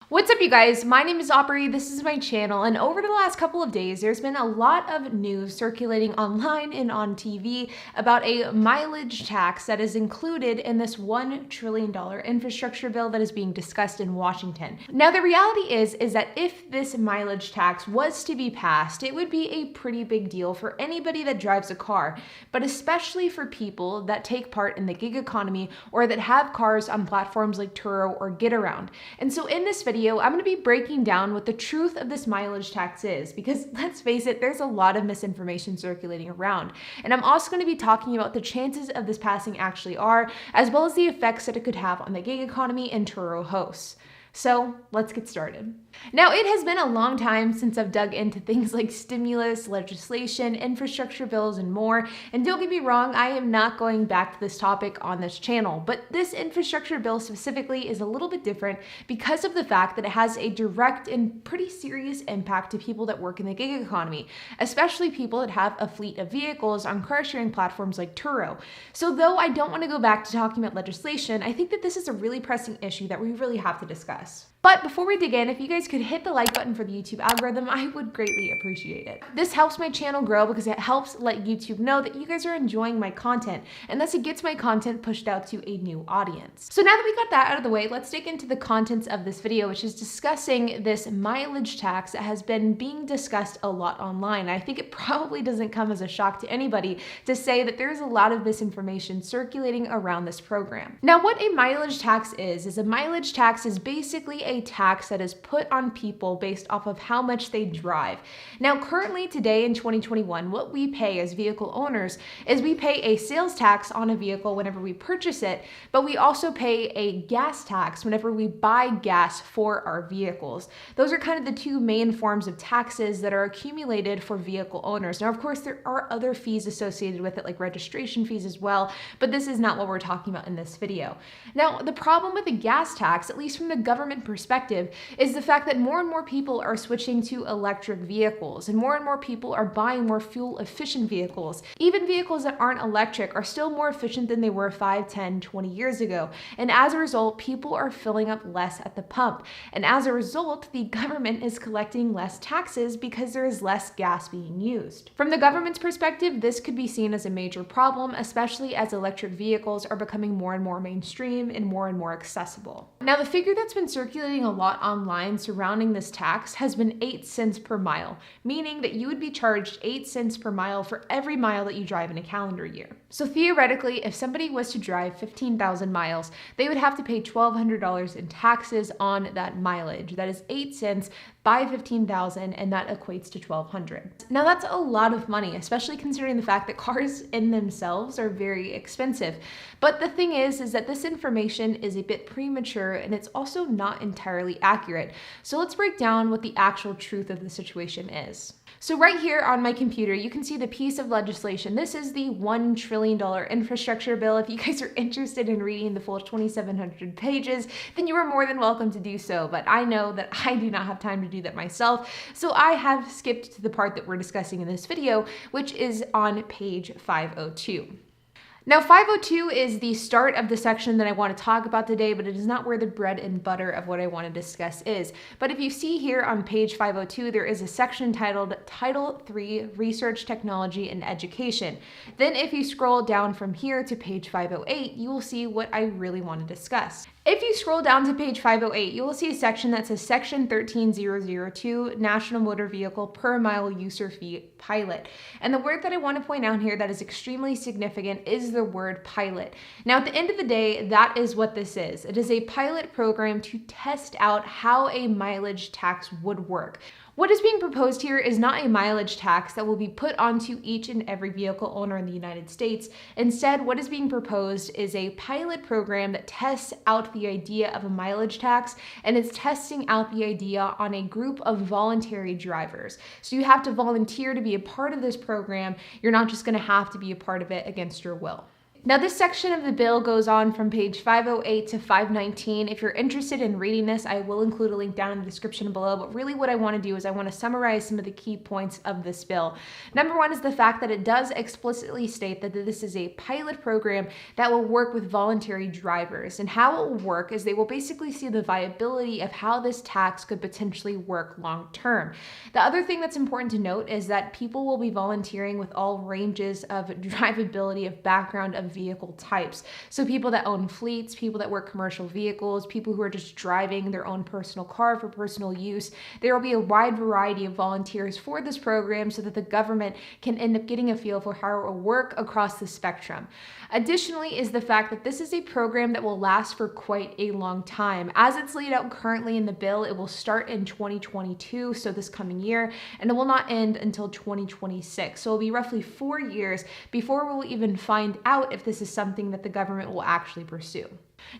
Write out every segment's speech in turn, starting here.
What's up, you guys? My name is Aubrey, this is my channel, and over the last couple of days, there's been a lot of news circulating online and on TV about a mileage tax that is included in this $1 trillion infrastructure bill that is being discussed in Washington. Now, the reality is that if this mileage tax was to be passed, it would be a pretty big deal for anybody that drives a car, but especially for people that take part in the gig economy or that have cars on platforms like Turo or Get Around. And so in this video, I'm going to be breaking down what the truth of this mileage tax is, because let's face it, there's a lot of misinformation circulating around. And I'm also going to be talking about the chances of this passing actually are, as well as the effects that it could have on the gig economy and Turo hosts. So let's get started. Now, it has been a long time since I've dug into things like stimulus, legislation, infrastructure bills, and more. And don't get me wrong, I am not going back to this topic on this channel, but this infrastructure bill specifically is a little bit different because of the fact that it has a direct and pretty serious impact to people that work in the gig economy, especially people that have a fleet of vehicles on car sharing platforms like Turo. So though I don't want to go back to talking about legislation, I think that this is a really pressing issue that we really have to discuss. But before we dig in, if you guys could hit the like button for the YouTube algorithm, I would greatly appreciate it. This helps my channel grow because it helps let YouTube know that you guys are enjoying my content, and thus it gets my content pushed out to a new audience. So now that we got that out of the way, let's dig into the contents of this video, which is discussing this mileage tax that has been being discussed a lot online. I think it probably doesn't come as a shock to anybody to say that there's a lot of misinformation circulating around this program. Now, what a mileage tax is a mileage tax is basically a tax that is put on people based off of how much they drive. Now, currently today in 2021, what we pay as vehicle owners is we pay a sales tax on a vehicle whenever we purchase it, but we also pay a gas tax whenever we buy gas for our vehicles. Those are kind of the two main forms of taxes that are accumulated for vehicle owners. Now, of course, there are other fees associated with it, like registration fees as well, but this is not what we're talking about in this video. Now, the problem with the gas tax, at least from the government perspective, is the fact that more and more people are switching to electric vehicles and more people are buying more fuel efficient vehicles. Even vehicles that aren't electric are still more efficient than they were 5, 10, 20 years ago. And as a result, people are filling up less at the pump. And as a result, the government is collecting less taxes because there is less gas being used. From the government's perspective, this could be seen as a major problem, especially as electric vehicles are becoming more and more mainstream and more accessible. Now, the figure that's been circulating a lot online surrounding this tax has been 8 cents per mile, meaning that you would be charged 8 cents per mile for every mile that you drive in a calendar year. So theoretically, if somebody was to drive 15,000 miles, they would have to pay $1,200 in taxes on that mileage. That is 8 cents by 15,000, and that equates to $1,200. Now, that's a lot of money, especially considering the fact that cars in themselves are very expensive. But the thing is that this information is a bit premature and it's also not entirely accurate. So let's break down what the actual truth of the situation is. So right here on my computer, you can see the piece of legislation. This is the $1 trillion infrastructure bill. If you guys are interested in reading the full 2,700 pages, then you are more than welcome to do so. But I know that I do not have time to do that myself. So I have skipped to the part that we're discussing in this video, which is on page 502. Now, 502 is the start of the section that I want to talk about today, but it is not where the bread and butter of what I want to discuss is. But if you see here on page 502, there is a section titled Title III, Research, Technology, and Education. Then if you scroll down from here to page 508, you will see what I really want to discuss. If you scroll down to page 508, you will see a section that says Section 13002, National Motor Vehicle Per Mile User Fee Pilot. And the word that I want to point out here that is extremely significant is the word pilot. Now, at the end of the day, that is what this is. It is a pilot program to test out how a mileage tax would work. What is being proposed here is not a mileage tax that will be put onto each and every vehicle owner in the United States. Instead, what is being proposed is a pilot program that tests out the idea of a mileage tax, and it's testing out the idea on a group of voluntary drivers. So you have to volunteer to be a part of this program. You're not just going to have to be a part of it against your will. Now, this section of the bill goes on from page 508 to 519. If you're interested in reading this, I will include a link down in the description below, but really what I want to do is I want to summarize some of the key points of this bill. Number one is the fact that it does explicitly state that this is a pilot program that will work with voluntary drivers, and how it will work is they will basically see the viability of how this tax could potentially work long term. The other thing that's important to note is that people will be volunteering with all ranges of drivability, of background, of vehicle types. So people that own fleets, people that work commercial vehicles, people who are just driving their own personal car for personal use. There will be a wide variety of volunteers for this program so that the government can end up getting a feel for how it will work across the spectrum. Additionally is the fact that this is a program that will last for quite a long time. As it's laid out currently in the bill, it will start in 2022, so this coming year, and it will not end until 2026. So it'll be roughly 4 years before we'll even find out if this is something that the government will actually pursue.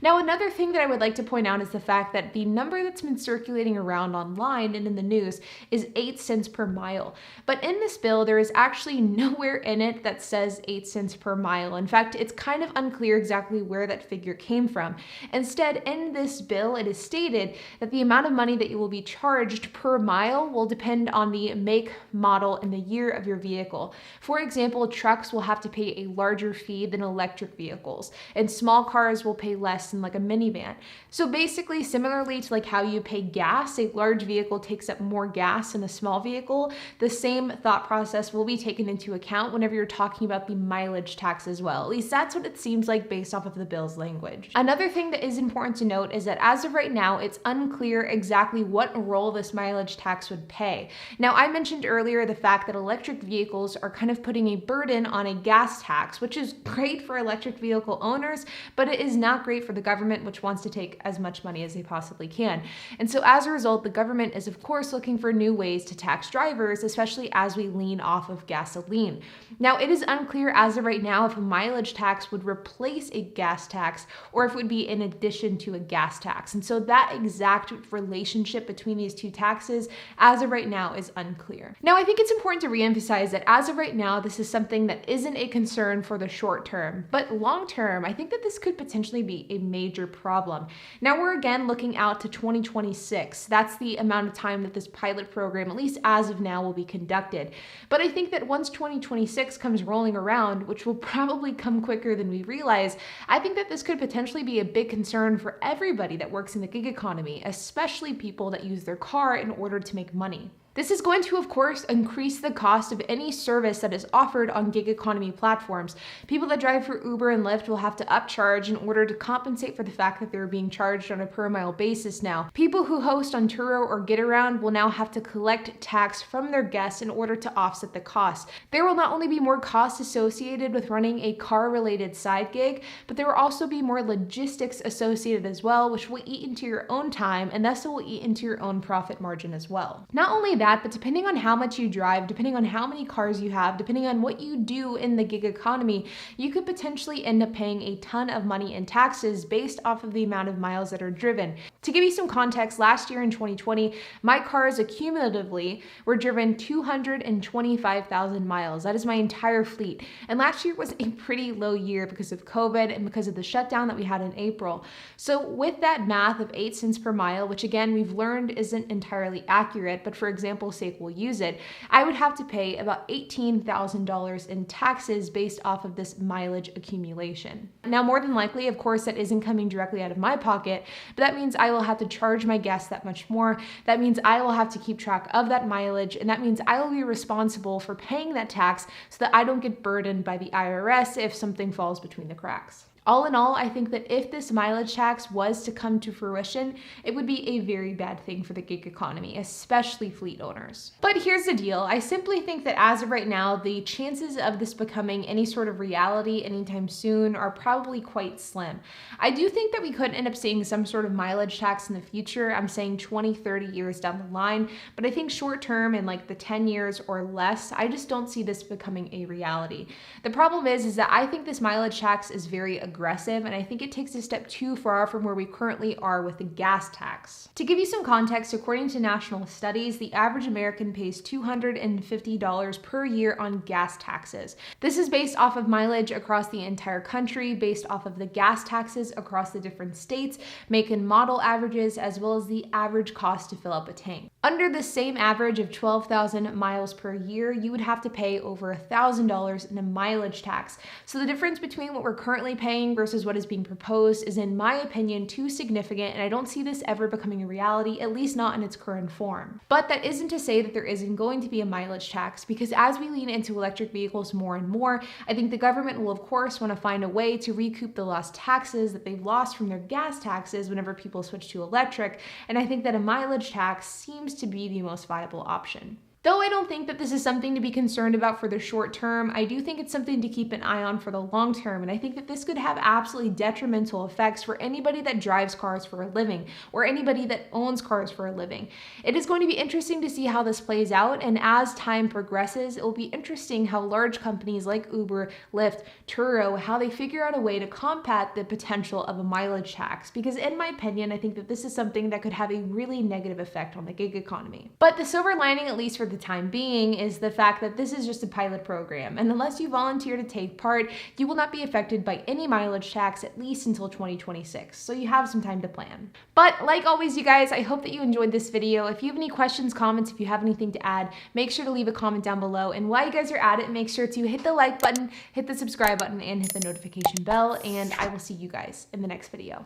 Now, another thing that I would like to point out is the fact that the number that's been circulating around online and in the news is 8 cents per mile. But in this bill, there is actually nowhere in it that says 8 cents per mile. In fact, it's kind of unclear exactly where that figure came from. Instead, in this bill, it is stated that the amount of money that you will be charged per mile will depend on the make, model, and the year of your vehicle. For example, trucks will have to pay a larger fee than electric vehicles, and small cars will pay less than like a minivan. So basically, similarly to like how you pay gas, a large vehicle takes up more gas than a small vehicle. The same thought process will be taken into account whenever you're talking about the mileage tax as well. At least that's what it seems like based off of the bill's language. Another thing that is important to note is that as of right now, it's unclear exactly what role this mileage tax would pay. Now, I mentioned earlier the fact that electric vehicles are kind of putting a burden on a gas tax, which is great for electric vehicle owners, but it is not great for the government, which wants to take as much money as they possibly can. And so as a result, the government is of course looking for new ways to tax drivers, especially as we lean off of gasoline. Now, it is unclear as of right now if a mileage tax would replace a gas tax or if it would be in addition to a gas tax. And so that exact relationship between these two taxes as of right now is unclear. Now, I think it's important to reemphasize that as of right now, this is something that isn't a concern for the short term, but long term, I think that this could potentially be a major problem. Now, we're again looking out to 2026. That's the amount of time that this pilot program, at least as of now, will be conducted. But I think that once 2026 comes rolling around, which will probably come quicker than we realize, I think that this could potentially be a big concern for everybody that works in the gig economy, especially people that use their car in order to make money. This is going to, of course, increase the cost of any service that is offered on gig economy platforms. People that drive for Uber and Lyft will have to upcharge in order to compensate for the fact that they're being charged on a per mile basis now. People who host on Turo or GetAround will now have to collect tax from their guests in order to offset the cost. There will not only be more costs associated with running a car-related side gig, but there will also be more logistics associated as well, which will eat into your own time, and thus it will eat into your own profit margin as well. Not only that, but depending on how much you drive, depending on how many cars you have, depending on what you do in the gig economy, you could potentially end up paying a ton of money in taxes based off of the amount of miles that are driven. To give you some context, last year in 2020, my cars accumulatively were driven 225,000 miles. That is my entire fleet. And last year was a pretty low year because of COVID and because of the shutdown that we had in April. So with that math of 8 cents per mile, which again, we've learned isn't entirely accurate, but for example, sake we'll use it, I would have to pay about $18,000 in taxes based off of this mileage accumulation. Now, more than likely, of course, that isn't coming directly out of my pocket, but that means I will have to charge my guests that much more. That means I will have to keep track of that mileage, and that means I will be responsible for paying that tax so that I don't get burdened by the IRS if something falls between the cracks. All in all, I think that if this mileage tax was to come to fruition, it would be a very bad thing for the gig economy, especially fleet owners. But here's the deal. I simply think that as of right now, the chances of this becoming any sort of reality anytime soon are probably quite slim. I do think that we could end up seeing some sort of mileage tax in the future. I'm saying 20, 30 years down the line, but I think short term in like the 10 years or less, I just don't see this becoming a reality. The problem is that I think this mileage tax is very aggressive. aggressive, and I think it takes a step too far from where we currently are with the gas tax. To give you some context, according to national studies, the average American pays $250 per year on gas taxes. This is based off of mileage across the entire country, based off of the gas taxes across the different states, make and model averages, as well as the average cost to fill up a tank. Under the same average of 12,000 miles per year, you would have to pay over $1,000 in a mileage tax. So the difference between what we're currently paying versus what is being proposed is, in my opinion, too significant, and I don't see this ever becoming a reality, at least not in its current form. But that isn't to say that there isn't going to be a mileage tax, because as we lean into electric vehicles more and more, I think the government will of course want to find a way to recoup the lost taxes that they've lost from their gas taxes whenever people switch to electric, and I think that a mileage tax seems to be the most viable option. Though I don't think that this is something to be concerned about for the short term, I do think it's something to keep an eye on for the long term, and I think that this could have absolutely detrimental effects for anybody that drives cars for a living, or anybody that owns cars for a living. It is going to be interesting to see how this plays out, and as time progresses, it will be interesting how large companies like Uber, Lyft, Turo, how they figure out a way to combat the potential of a mileage tax, because in my opinion, I think that this is something that could have a really negative effect on the gig economy. But the silver lining, at least for the time being, is the fact that this is just a pilot program, and unless you volunteer to take part, you will not be affected by any mileage tax at least until 2026, so you have some time to plan. But like always, you guys, I hope that you enjoyed this video. If you have any questions, comments, if you have anything to add, make sure to leave a comment down below, and while you guys are at it, make sure to hit the like button, hit the subscribe button, and hit the notification bell, and I will see you guys in the next video.